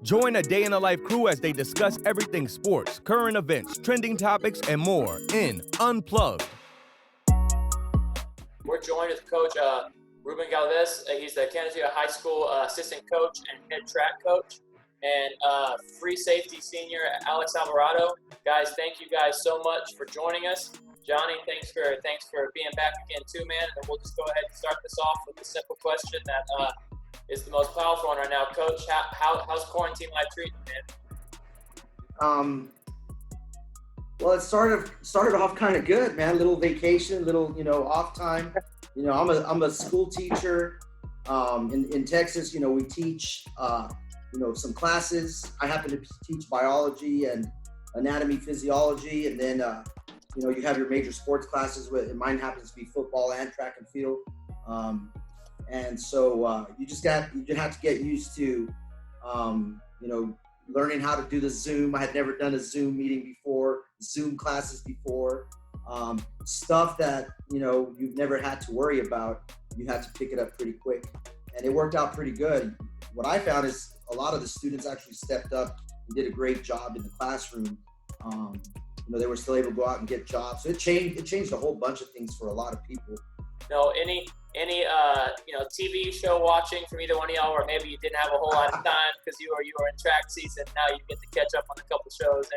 Join a Day in the Life crew as they discuss everything sports, current events, trending topics, and more in Unplugged. We're joined with Coach Ruben Galaviz. He's the Canutillo High School assistant coach and head track coach. And free safety senior Alex Alvarado. Guys, thank you guys so much for joining us. Johnny, thanks for being back again too, man. And then we'll just go ahead and start this off with a simple question that is the most powerful one right now. Coach, how's quarantine life treating you, man? Well, it started off kind of good, man. Little vacation, little off time. I'm a school teacher in Texas. We teach some classes. I happen to teach biology and anatomy, physiology, and then you have your major sports classes. And mine happens to be football and track and field. And so you have to get used to learning how to do the Zoom. I had never done a Zoom meeting before, Zoom classes before. Stuff that you've never had to worry about. You had to pick it up pretty quick, and it worked out pretty good. What I found is a lot of the students actually stepped up and did a great job in the classroom. They were still able to go out and get jobs. So it changed a whole bunch of things for a lot of people. Any TV show watching from either one of y'all, or maybe you didn't have a whole lot of time because you were in track season. Now you get to catch up on a couple shows.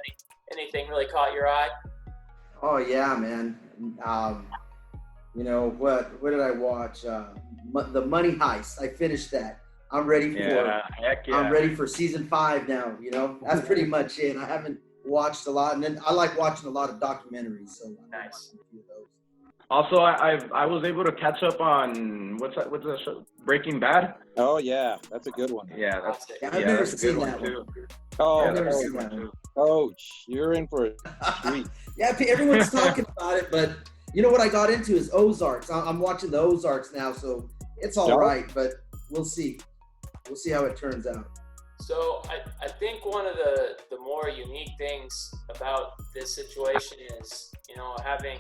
Anything really caught your eye? Oh yeah, man. What did I watch? The Money Heist. I finished that. I'm ready for. I'm ready for season 5 now. That's pretty much it. I haven't watched a lot, and then I like watching a lot of documentaries. So nice. Also, I was able to catch up on what's that show? Breaking Bad. Oh yeah, that's a good one. Yeah, I've never seen that one. Oh, I've never seen that one. Coach, you're in for a treat. Yeah, everyone's talking about it, but what I got into is Ozarks. I'm watching the Ozarks now, so it's all right, but we'll see. We'll see how it turns out. So I think one of the more unique things about this situation is, having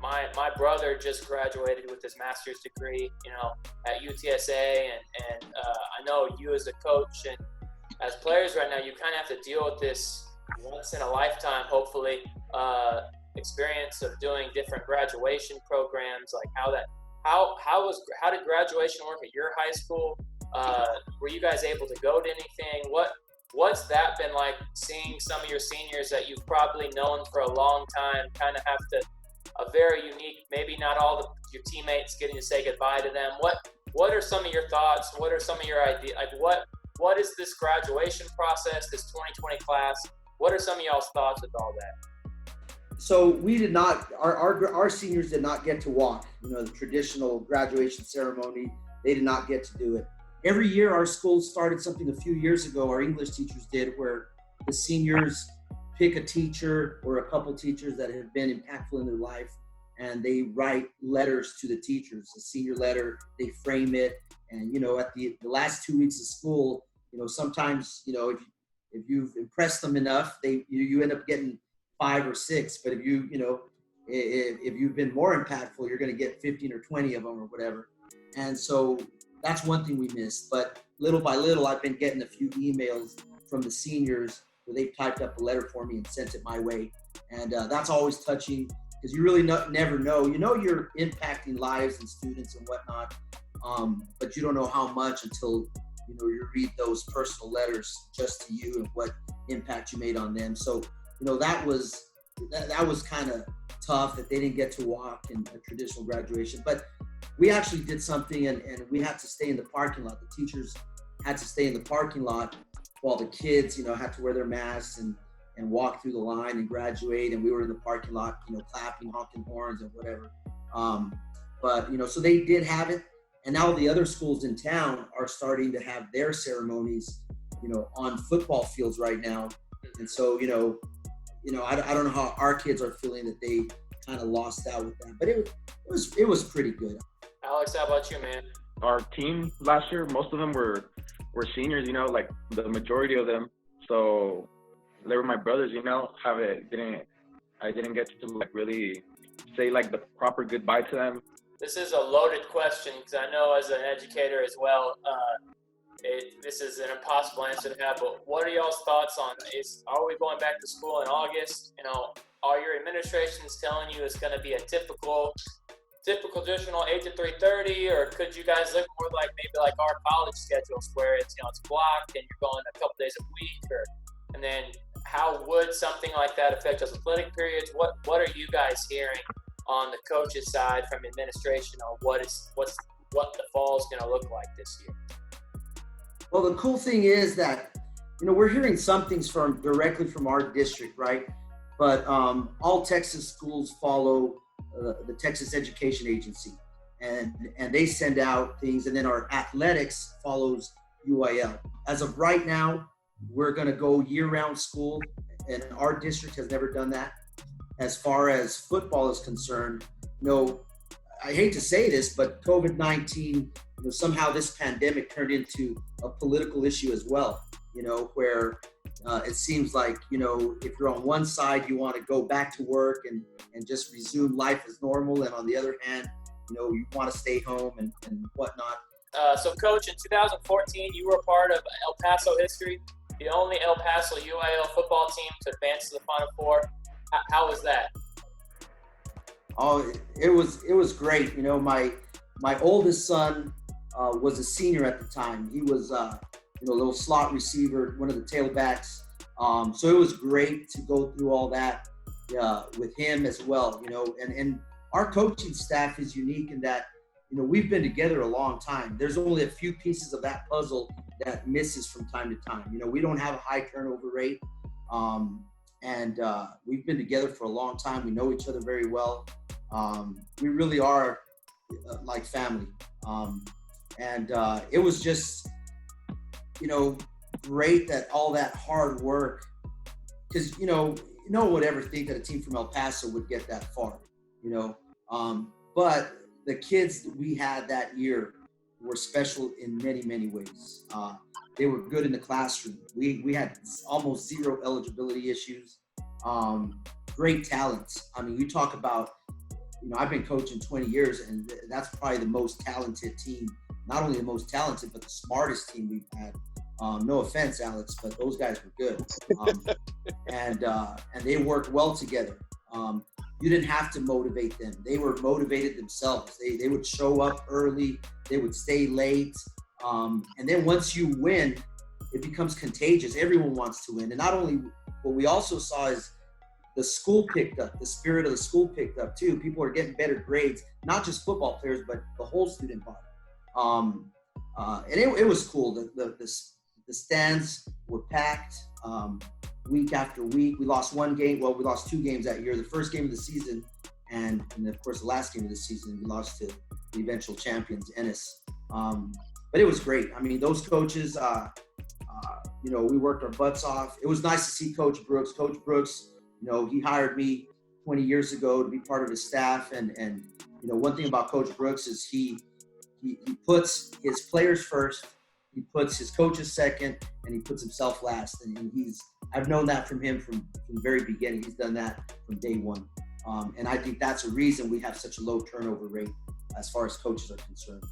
my brother just graduated with his master's degree, at UTSA, and I know you as a coach and as players right now, you kind of have to deal with this once in a lifetime, hopefully, experience of doing different graduation programs. Like how did graduation work at your high school? Were you guys able to go to anything? What's that been like, seeing some of your seniors that you've probably known for a long time kind of have to, a very unique, maybe not all your teammates getting to say goodbye to them. What are some of your thoughts? What are some of your ideas? Like what is this graduation process, this 2020 class? What are some of y'all's thoughts with all that? So we did not, our seniors did not get to walk, the traditional graduation ceremony. They did not get to do it. Every year our school started something a few years ago, our English teachers did, where the seniors pick a teacher or a couple teachers that have been impactful in their life, and they write letters to the teachers, a senior letter, they frame it. And, at the last 2 weeks of school, sometimes, if you've impressed them enough, you end up getting 5 or 6. But if you've been more impactful, you're going to get 15 or 20 of them or whatever. And so that's one thing we missed. But little by little, I've been getting a few emails from the seniors where they've typed up a letter for me and sent it my way. And that's always touching, because you really never know. You're impacting lives and students and whatnot, but you don't know how much until you read those personal letters just to you and what impact you made on them. So that was kind of tough that they didn't get to walk in a traditional graduation. But we actually did something, and we had to stay in the parking lot. The teachers had to stay in the parking lot while the kids had to wear their masks and walk through the line and graduate. And we were in the parking lot, clapping, honking horns and whatever. But so they did have it. And now the other schools in town are starting to have their ceremonies, on football fields right now. And so, I don't know how our kids are feeling that they kind of lost out with that, but it was pretty good. Alex, how about you, man? Our team last year, most of them were seniors, like the majority of them. So they were my brothers, I didn't get to really say the proper goodbye to them. This is a loaded question because I know as an educator as well, this is an impossible answer to have, but what are y'all's thoughts on are we going back to school in August? Are your administrations telling you it's going to be a typical traditional 8 to 3:30, or could you guys look more like maybe like our college schedules where it's it's blocked and you're going a couple days a week, and then how would something like that affect those athletic periods? What are you guys hearing on the coaches' side from administration on what the fall is going to look like this year? Well, the cool thing is that we're hearing some things directly from our district, right? But all Texas schools follow the Texas Education Agency, and they send out things, and then our athletics follows UIL. As of right now, we're going to go year-round school, and our district has never done that. As far as football is concerned, I hate to say this, but COVID-19, somehow this pandemic turned into a political issue as well, where it seems like, if you're on one side, you want to go back to work and just resume life as normal. And on the other hand, you want to stay home and whatnot. So, Coach, in 2014, you were part of El Paso history, the only El Paso UIL football team to advance to the Final Four. How was that? Oh, it was great. My oldest son was a senior at the time. He was a little slot receiver, one of the tailbacks. So it was great to go through all that with him as well. And our coaching staff is unique in that we've been together a long time. There's only a few pieces of that puzzle that misses from time to time. We don't have a high turnover rate. And we've been together for a long time. We know each other very well. We really are like family. And it was just, great that all that hard work, because, no one would ever think that a team from El Paso would get that far, but the kids that we had that year were special in many, many ways. They were good in the classroom. We had almost zero eligibility issues. Great talents. I mean, you talk about, I've been coaching 20 years, and that's probably the most talented team. Not only the most talented, but the smartest team we've had. No offense, Alex, but those guys were good. And they worked well together. You didn't have to motivate them. They were motivated themselves. They would show up early. They would stay late. And then once you win, it becomes contagious. Everyone wants to win. And not only, what we also saw is the school picked up. The spirit of the school picked up too. People are getting better grades, not just football players, but the whole student body. And it was cool. The stands were packed week after week. We lost one game. Well, we lost two games that year. The first game of the season, and of course the last game of the season, we lost to the eventual champions, Ennis. But it was great. I mean, those coaches, we worked our butts off. It was nice to see Coach Brooks. Coach Brooks, he hired me 20 years ago to be part of his staff. And one thing about Coach Brooks is he puts his players first, he puts his coaches second, and he puts himself last. And I've known that from him from the very beginning. He's done that from day one. And I think that's a reason we have such a low turnover rate as far as coaches are concerned.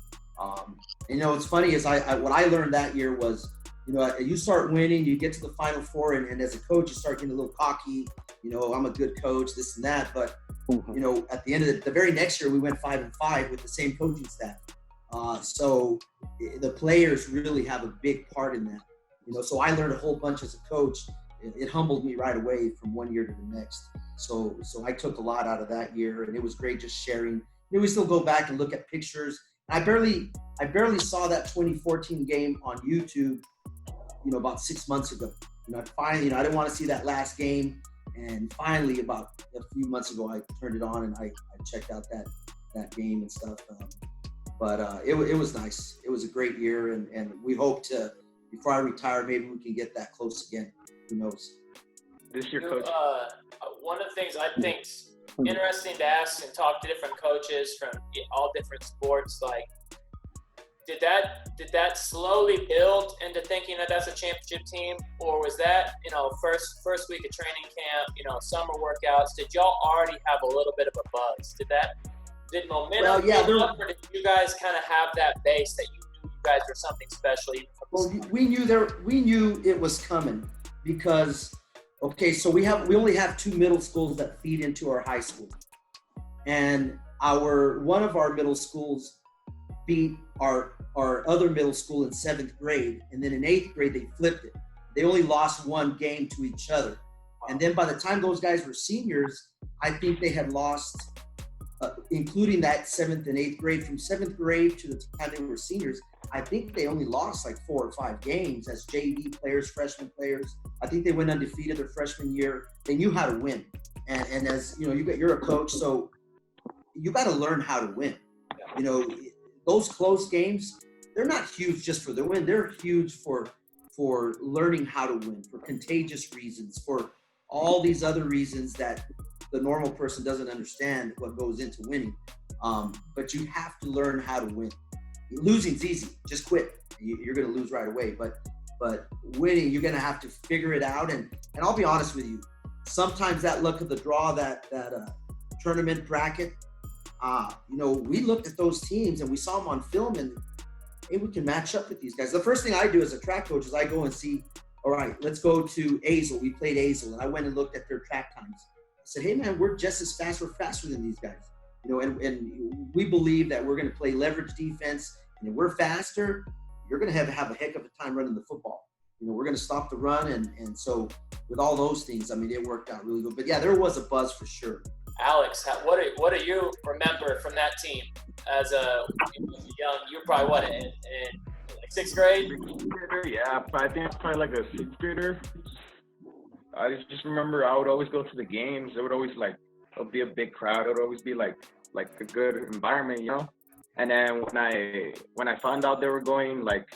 What's funny is what I learned that year was, you start winning, you get to the Final Four, and as a coach, you start getting a little cocky. I'm a good coach, this and that. But, at the end of the very next year, we went 5-5 with the same coaching staff. So the players really have a big part in that. So I learned a whole bunch as a coach. It humbled me right away from one year to the next. So I took a lot out of that year, and it was great just sharing. We still go back and look at pictures. I barely saw that 2014 game on YouTube, about 6 months ago. I didn't want to see that last game. And finally, about a few months ago, I turned it on and I checked out that game and stuff. But it was nice. It was a great year, and we hope to, before I retire, maybe we can get that close again. Who knows? This year, Coach. One of the things I think's interesting to ask and talk to different coaches from all different sports, like, did that slowly build into thinking that that's a championship team, or was that first week of training camp, summer workouts? Did y'all already have a little bit of a buzz? Did momentum build up, or did you guys kind of have that base that you knew you guys were something special even from Well, we knew it was coming because, okay, so we only have 2 middle schools that feed into our high school, and one of our middle schools beat our other middle school in 7th grade, and then in 8th grade they flipped it. They only lost 1 game to each other, and then by the time those guys were seniors, I think they had lost, including that 7th and 8th grade, from 7th grade to the time they were seniors, I think they only lost like 4 or 5 games as JV players, freshman players. I think they went undefeated their freshman year. They knew how to win, and as you know, you're a coach, so you got to learn how to win. You know, those close games, they're not huge just for the win. They're huge for learning how to win, for contagious reasons, for all these other reasons that the normal person doesn't understand what goes into winning. But you have to learn how to win. Losing's easy. Just quit. You're going to lose right away. But winning, you're going to have to figure it out. And I'll be honest with you. Sometimes that luck of the draw, that tournament bracket, you know, we looked at those teams and we saw them on film, and hey, we can match up with these guys. The first thing I do as a track coach is I go and see, all right, let's go to Azel. We played Azel, and I went and looked at their track times. I said, hey man, we're just as fast. We're faster than these guys. You know, and we believe that we're going to play leverage defense, and if we're faster, you're going to have a heck of a time running the football. You know, we're going to stop the run, and so with all those things, I mean, it worked out really good. But yeah, there was a buzz for sure. Alex, what do you remember from that team as a young? You were probably what in like 6th grade? Yeah, I think it's probably like a 6th grader. I just remember I would always go to the games. It would always it would be a big crowd. It would always be like a good environment, you know. And then when I found out they were going like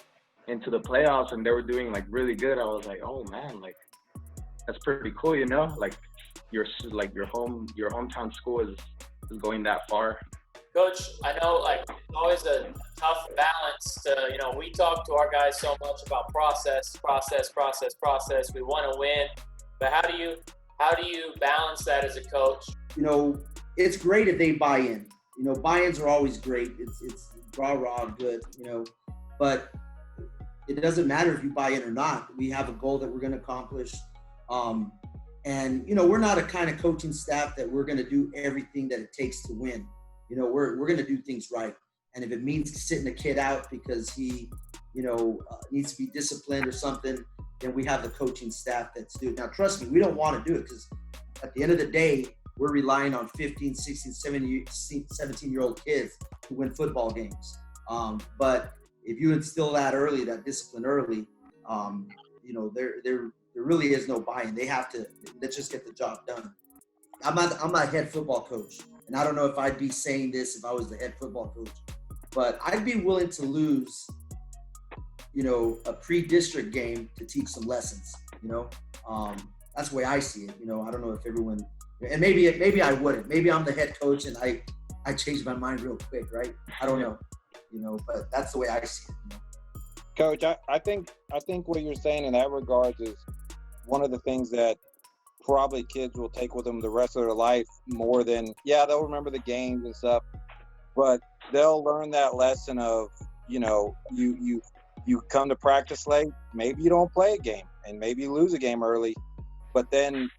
into the playoffs and they were doing like really good, I was like, oh man, like that's pretty cool, you know. Like your hometown school is going that far. Coach, I know like it's always a tough balance to, you know, we talk to our guys so much about process. We want to win, but how do you balance that as a coach? You know, it's great if they buy in. You know, buy-ins are always great. It's rah good, you know, but it doesn't matter if you buy in or not. We have a goal that we're going to accomplish. And, you know, we're not a kind of coaching staff that we're going to do everything that it takes to win. You know, we're going to do things right. And if it means sitting a kid out because he, you know, needs to be disciplined or something, then we have the coaching staff that's doing it. Now, trust me, we don't want to do it because at the end of the day, we're relying on 15, 16, 17-year-old kids to win football games. But if you instill that early, that discipline early, you know, there really is no buy-in. Let's just get the job done. I'm not a head football coach, and I don't know if I'd be saying this if I was the head football coach, but I'd be willing to lose, you know, a pre-district game to teach some lessons, you know. That's the way I see it. You know, I don't know if everyone, and maybe I wouldn't. Maybe I'm the head coach and I changed my mind real quick, right? I don't know, you know, but that's the way I see it. You know? Coach, I think what you're saying in that regards is one of the things that probably kids will take with them the rest of their life more than, yeah, they'll remember the games and stuff, but they'll learn that lesson of, you know, you come to practice late, maybe you don't play a game and maybe you lose a game early, but then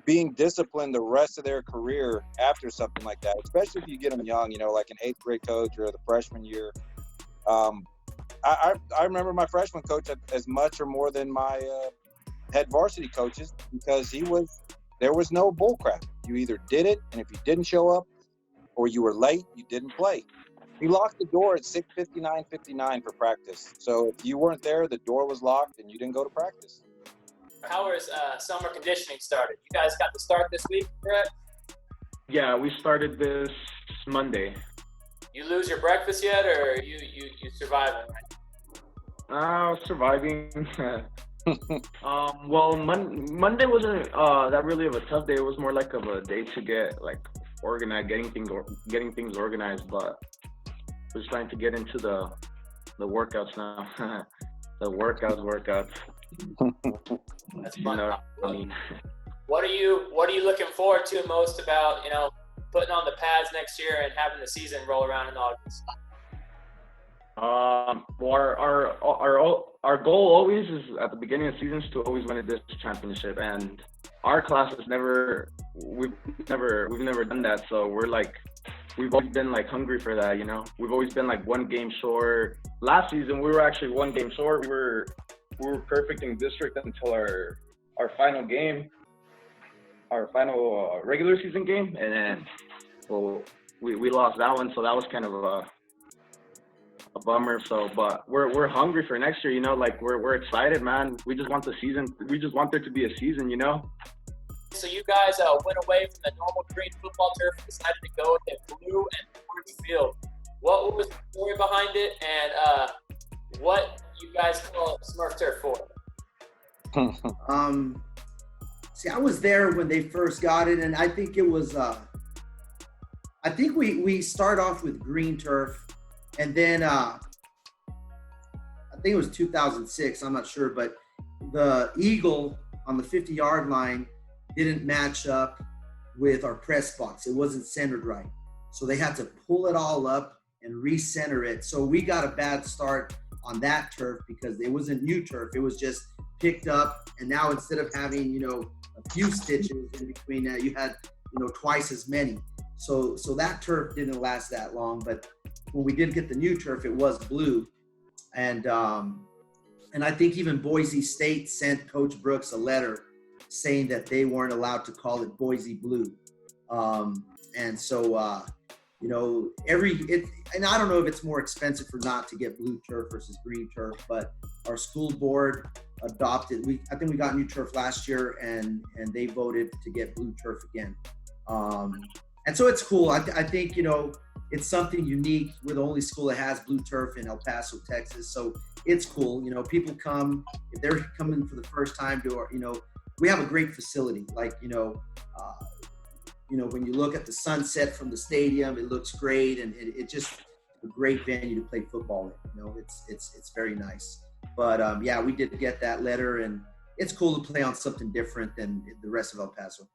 being disciplined the rest of their career after something like that, especially if you get them young, you know, like an 8th grade coach or the freshman year. I remember my freshman coach as much or more than my head varsity coaches because there was no bull crap. You either did it, and if you didn't show up or you were late, you didn't play. He locked the door at 6:59 for practice. So if you weren't there, the door was locked and you didn't go to practice. How is summer conditioning started? You guys got to start this week, correct? Yeah, we started this Monday. You lose your breakfast yet, or you surviving? Surviving. Well, Monday wasn't that really of a tough day. It was more like of a day to get like organized, getting things organized. But we're just trying to get into the workouts now. The workouts. That's fun. You know, I mean, what are you looking forward to most about, you know, putting on the pads next year and having the season roll around in August? Well, our goal always is at the beginning of seasons to always win a district championship, and our class has we've never done that. So we've always been like hungry for that, you know. We've always been like one game short. Last season we were actually one game short. We were perfect in district until our final game, our final regular season game, and then we lost that one. So that was kind of a bummer. So, but we're hungry for next year, you know. Like we're excited, man. We just want the season. We just want there to be a season, you know. So you guys went away from the normal green football turf and decided to go with a blue and orange field. What was the story behind it, and what you guys call Smurf Turf for? See, I was there when they first got it, and I think it was. I think we start off with green turf, and then I think it was 2006. I'm not sure, but the eagle on the 50-yard line didn't match up with our press box. It wasn't centered right. So they had to pull it all up and recenter it. So we got a bad start on that turf because it wasn't new turf. It was just picked up. And now instead of having, you know, a few stitches in between that, you had, you know, twice as many. So that turf didn't last that long. But when we did get the new turf, it was blue. And I think even Boise State sent Coach Brooks a letter saying that they weren't allowed to call it Boise Blue. And so, you know, and I don't know if it's more expensive or not to get blue turf versus green turf, but our school board adopted, I think we got new turf last year, and they voted to get blue turf again. And so it's cool. I think, you know, it's something unique. We're the only school that has blue turf in El Paso, Texas. So it's cool. You know, people come, if they're coming for the first time to our, you know, we have a great facility. Like, you know, when you look at the sunset from the stadium, it looks great, and it just a great venue to play football in. You know, it's very nice. But yeah, we did get that letter, and it's cool to play on something different than the rest of El Paso.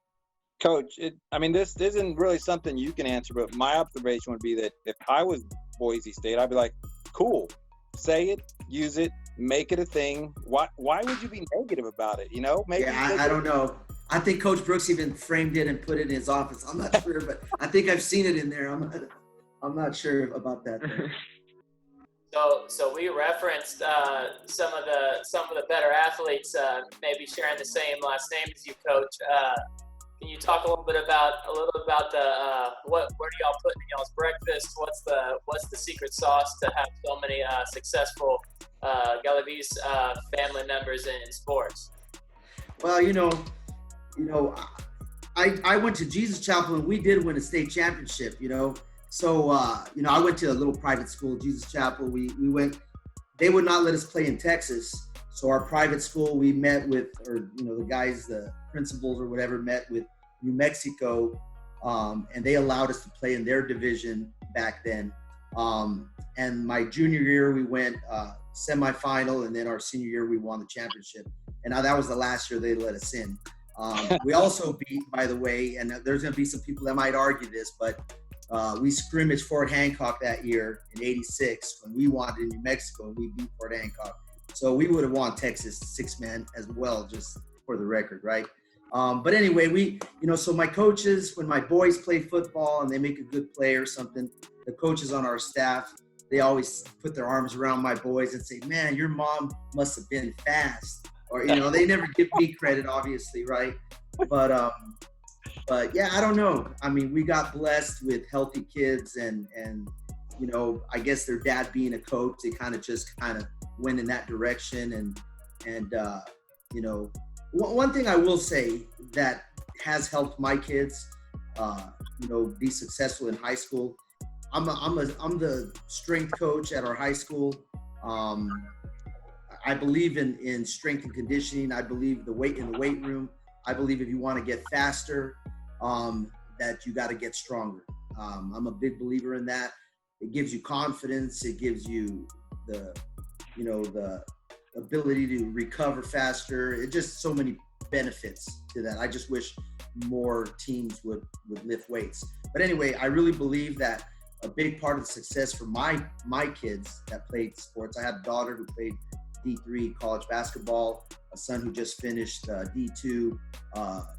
Coach, this isn't really something you can answer, but my observation would be that if I was Boise State, I'd be like, cool, say it, use it, make it a thing. Why would you be negative about it? You know, maybe. Yeah, I don't know. I think Coach Brooks even framed it and put it in his office. I'm not sure, but I think I've seen it in there. I'm not sure about that. So we referenced some of the better athletes, maybe sharing the same last name as you, Coach. Can you talk a little bit about the where do y'all put in y'all's breakfast? What's the secret sauce to have so many successful Galaviz family members in sports? Well, you know, I went to Jesus Chapel, and we did win a state championship. You know, so you know, I went to a little private school, Jesus Chapel. We went. They would not let us play in Texas. So our private school, we met with, or, you know, the guys, the principals or whatever, met with New Mexico, and they allowed us to play in their division back then. And my junior year, we went semifinal, and then our senior year, we won the championship. And now that was the last year they let us in. We also beat, by the way, and there's going to be some people that might argue this, but we scrimmaged Fort Hancock that year in '86 when we won in New Mexico, and we beat Fort Hancock. So we would have won Texas 6-man as well, just for the record, right? But anyway, so my coaches, when my boys play football and they make a good play or something, the coaches on our staff, they always put their arms around my boys and say, man, your mom must have been fast. Or, you know, they never give me credit, obviously, right? But yeah, I don't know. I mean, we got blessed with healthy kids, and you know, I guess their dad being a coach, they kind of went in that direction. And you know, one thing I will say that has helped my kids, you know, be successful in high school. I'm the strength coach at our high school. I believe in strength and conditioning. I believe in the weight room. I believe if you want to get faster, that you got to get stronger. I'm a big believer in that. It gives you confidence. It gives you the ability to recover faster. It just so many benefits to that. I just wish more teams would lift weights. But anyway, I really believe that a big part of the success for my kids that played sports. I had a daughter who played D3 college basketball, a son who just finished D2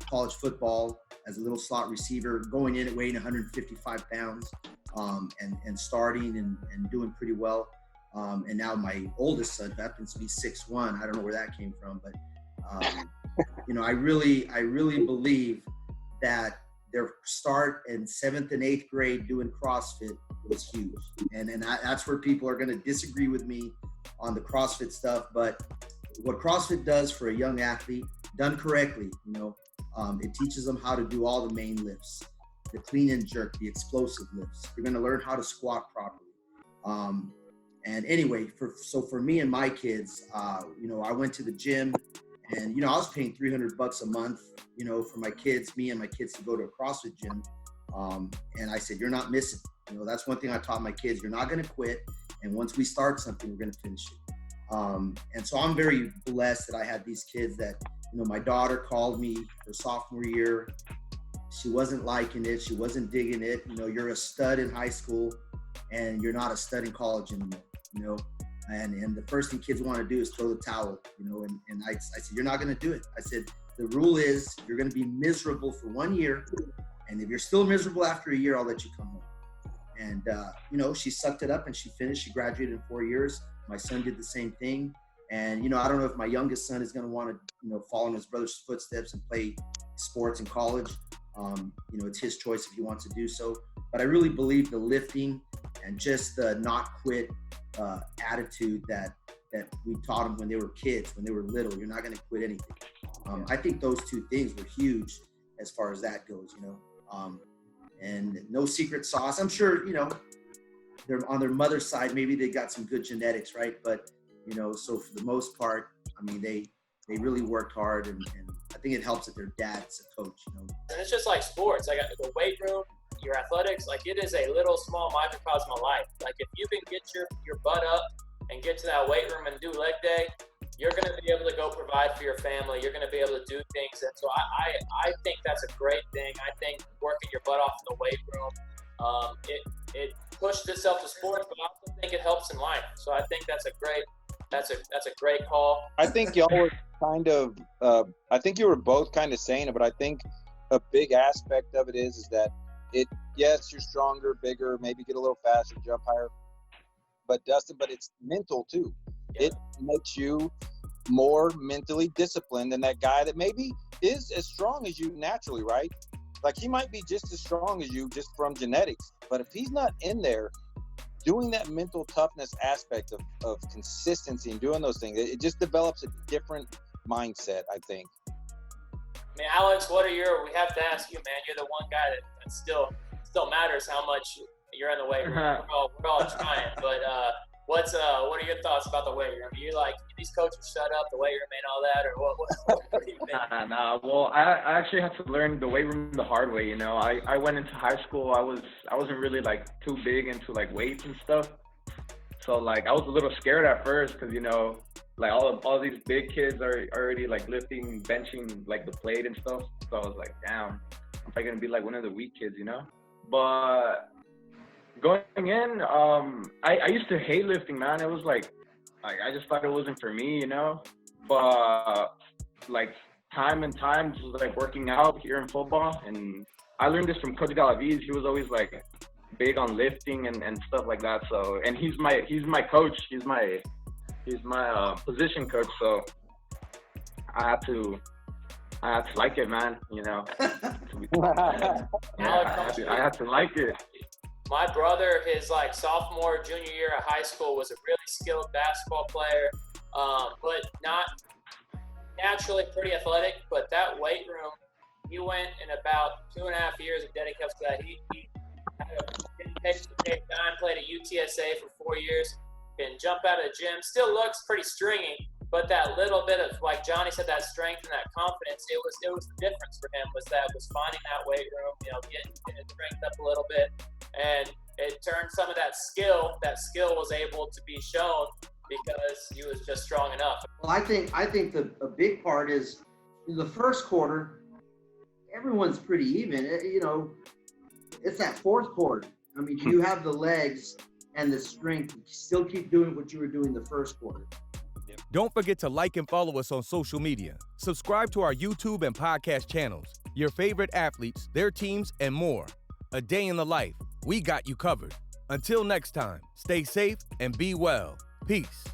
college football as a little slot receiver, going in at weighing 155 pounds and starting and doing pretty well. And now my oldest son, who happens to be 6'1", I don't know where that came from, but I really believe that their start in 7th and 8th grade doing CrossFit was huge. And that's where people are going to disagree with me on the CrossFit stuff. But what CrossFit does for a young athlete, done correctly, it teaches them how to do all the main lifts, the clean and jerk, the explosive lifts. You're going to learn how to squat properly. And anyway, for me and my kids, I went to the gym and, I was paying $300 a month, for my kids, me and my kids to go to a CrossFit gym. And I said, you're not missing. That's one thing I taught my kids. You're not going to quit. And once we start something, we're going to finish it. And so I'm very blessed that I had these kids that, my daughter called me her sophomore year. She wasn't liking it. She wasn't digging it. You're a stud in high school and you're not a stud in college anymore, and the first thing kids want to do is throw the towel, and I said, you're not going to do it. I said, the rule is you're going to be miserable for 1 year. And if you're still miserable after a year, I'll let you come home. And, she sucked it up and she finished. She graduated in 4 years. My son did the same thing. And, I don't know if my youngest son is going to want to, follow in his brother's footsteps and play sports in college. It's his choice if he wants to do so. But I really believe the lifting and just the not quit attitude that we taught them when they were kids, when they were little. You're not going to quit anything. I think those two things were huge as far as that goes, and no secret sauce. I'm sure, they're on their mother's side, maybe they got some good genetics, right? But, so for the most part, they really worked hard, and I think it helps that their dad's a coach, And it's just like sports. Like the weight room, your athletics, like it is a little small microcosm of life. Like if you can get your butt up and get to that weight room and do leg day, you're going to be able to go provide for your family. You're going to be able to do things. And so I think that's a great thing. I think working your butt off in the weight room, it pushed itself to sports, but I also think it helps in life. So I think that's a great call. I think y'all were kind of, I think you were both kind of saying it, but I think a big aspect of it is that yes, you're stronger, bigger, maybe get a little faster, jump higher. But Dustin, it's mental too. Yeah. It makes you more mentally disciplined than that guy that maybe is as strong as you naturally, right? Like he might be just as strong as you just from genetics, but if he's not in there doing that mental toughness aspect of consistency and doing those things, it just develops a different mindset, I think. I mean, Alex, we have to ask you, man, you're the one guy that still matters how much you're in the weight room. We're all trying, but what are your thoughts about the weight room? Are you like, these coaches shut up, the weight room and all that, or what do you think? Nah. Well, I actually had to learn the weight room the hard way. I went into high school. I wasn't really like too big into like weights and stuff. So like I was a little scared at first because like all these big kids are already like lifting, benching like the plate and stuff. So I was like, damn, I'm probably gonna be like one of the weak kids, But going in, I used to hate lifting, man. It was like I just thought it wasn't for me, But like time and time, just like working out here in football, and I learned this from Coach Galaviz. He was always like big on lifting and stuff like that. So, and he's my coach. He's my position coach. So I had to like it, man. I had to like it. My brother, his like sophomore, junior year of high school, was a really skilled basketball player, but not naturally pretty athletic. But that weight room, he went in about 2.5 years of dedication to that. He had a paid time, played at UTSA for 4 years, can jump out of the gym, still looks pretty stringy, but that little bit of, like Johnny said, that strength and that confidence, it was the difference for him, was finding that weight room, getting his strength up a little bit. And it turned some of that skill was able to be shown because he was just strong enough. Well, I think a big part is in the first quarter, everyone's pretty even. It's that fourth quarter. I mean, do you have the legs and the strength to still keep doing what you were doing the first quarter? Don't forget to like and follow us on social media. Subscribe to our YouTube and podcast channels, your favorite athletes, their teams, and more. A day in the life. We got you covered. Until next time, stay safe and be well. Peace.